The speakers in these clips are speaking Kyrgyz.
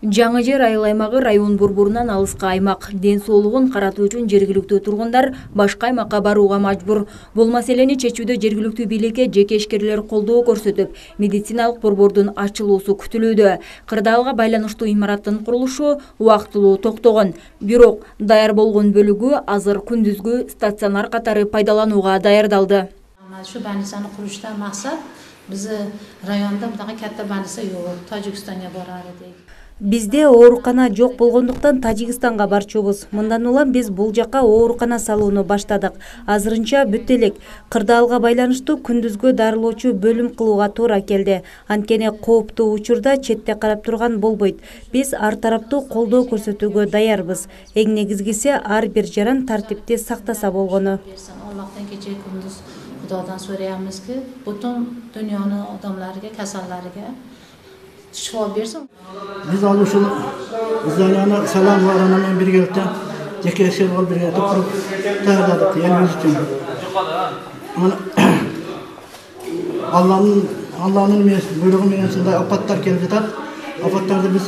Жаңы жер айыл аймагы район борборунан алыска аймак. Ден соолугун каратуу үчүн жергиликтүү тургундар башка аймакка барууга мажбур. Бул маселени чечүүдө жергиликтүү бийликке жеке ишкерлер колдоо көрсөтүп, медициналык борбордун ачылуусу күтүлүүдө. Кырдаалга байланыштуу имараттын курулушу убактылуу токтогон. Бирок даяр болгон бөлүгү азыр күндүзгү стационар катары пайдаланууга даярдалды. Şu больницаны курушта максат биз районда мындай катта больница жок, Тажикстанга барар эдик. Бизде оорукана жок болгондуктан Тажикстанга барчубуз. Мындан улам биз бул жака оорукана салууну баштадык. Азырынча бүт элек. Кырдаалга байланыштуу күндүзгү дарылоочу бөлүм кылууга туура келди. Анткени кооптуу учурда четте карап турган болбойт. Биз ар тараптуу колдоо көрсөтүүгө даярбыз. Эң негизгиси ар бир жаран тартипти сактаса болгону. Аллахтан кече күндүз Xudodan so'raymiz ki, butun dunyoning odamlariga, kasallariga shifo bersin. Biz alışıl izleyene selam var anamın bir geldi. Jeke şey ol bir geldi. Kurup tağdadık yani için. Allah'ın buyruğu menasında apatlar geldi tat. Apatlarda biz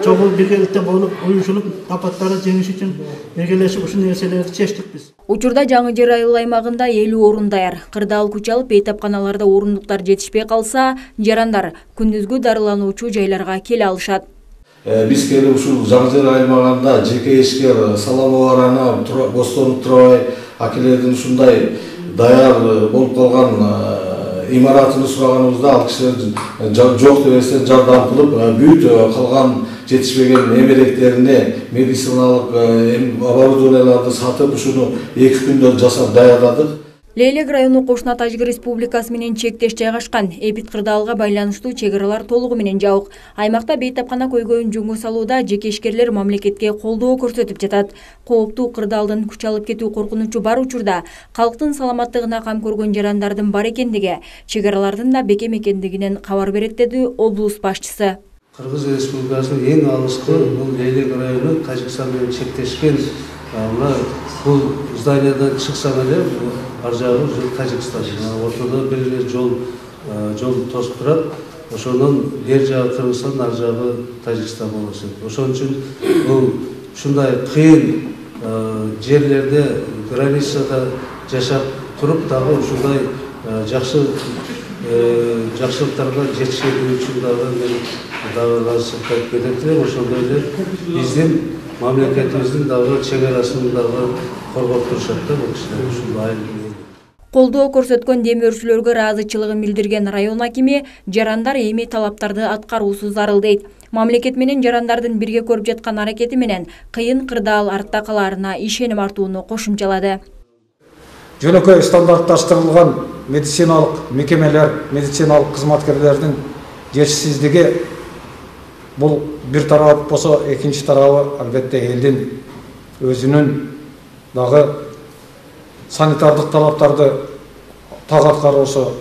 çoğul birgelikte bolup uyuşulup apatları жеңиш үчүн биргелешип ушул нерселерди чечтик биз. Учурда жаңы жер айыл аймагында 50 орун даяр. Кырдаал күч алып бейтапканаларда орундуктар жетишпей калса, жарандар күндүзгү дарылануучу жайларга келе алышат. Биз келип ушул жаңы жер аймагында жеке ишкер саламова районуна бостоонуп турбай акелердин ушундай даяр болуп калган имаратын сураганыбызда ал кишилер жок деп эсен жардам кылып бүт калган жетишпеген эмеректерине медициналык оборудованияларды сатып ушуну 2 күндө жасап даярдадык. Лейлек району кошуна Тажик Республикасы менен чектеш жайгашкан. Эпит кырдаалга байланыштуу чек аралар толугу менен жабык. Аймакта бейтапкана көйгөйүн жөнгө салууда жеке ишкерлер мамлекетке колдоо көрсөтүп жатат. Кооптуу кырдаалдын күч алып кетүү коркунучу бар учурда калктын саламаттыгына кам көргөн жарандардын бар экендиги, чек аралардын да бекем экендигинен кабар берет деди облус башчысы. Кыргыз Республикасынын эң алыскы бул Лейлек району Тажикстан менен чектешкен. Бул зданиядан чыксаң эле ар жагы Тажикстан. Ортодо бир жол тосуп турат. Ошонун бер жагы Кыргызстан, ар жагы Тажикстан болот. Ошон үчүн бул ушундай кыйын жерлерде границада жашап туруп дагы ушундай жакшылыктарга жетишүү үчүн дагы сырткап кетет. Ошондой эле биздин мамлекетибиздин дагы чек арасын дагы коргоп турушат да бул кишилер ушундай. Колдоо көрсөткөн демөөрчүлөргө ыраазычылыгын билдирген район акими жарандар эми талаптарды аткаруусу зарыл дейт. Мамлекет менен жарандардын бирге көрүп жаткан аракети менен кыйын кырдаал артта калаарына ишеним артууну кошумчалады. Жөнөкөй стандартташтырылган медициналык мекемелер, медициналык кызматкерлердин жетишсиздиги бул бир тарап болсо, экинчи тарабы албетте элдин өзүнүн дагы санитардык талаптарды так аткаруусу,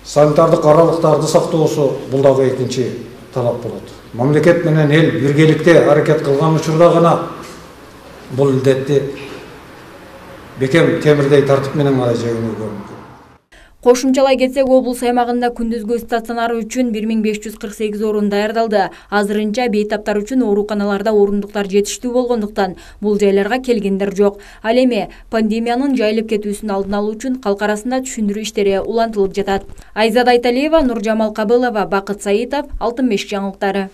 санитардык аралыктарды сактоосу бул дагы экинчи талап болот. Мамлекет менен эл биргеликте аракет кылган учурда гана бул илдетти бекем темирдей тартип менен гана жеңүүгө мүмкүн. Кошумчалай кетсек, облус аймагында күндүзгү стационар үчүн 1548 орун даярдалды. Азырынча бейтаптар үчүн ооруканаларда орундуктар жетиштүү болгондуктан бул жайларга келгендер жок. Ал эми пандемиянын жайылып кетүүсүн алдын алуу үчүн калк арасында түшүндүрүү иштери улантылып жатат. Айзада Айталиева, Нуржамал Кабылова, Бакыт Саитов, Алтын беш жаңылыктары.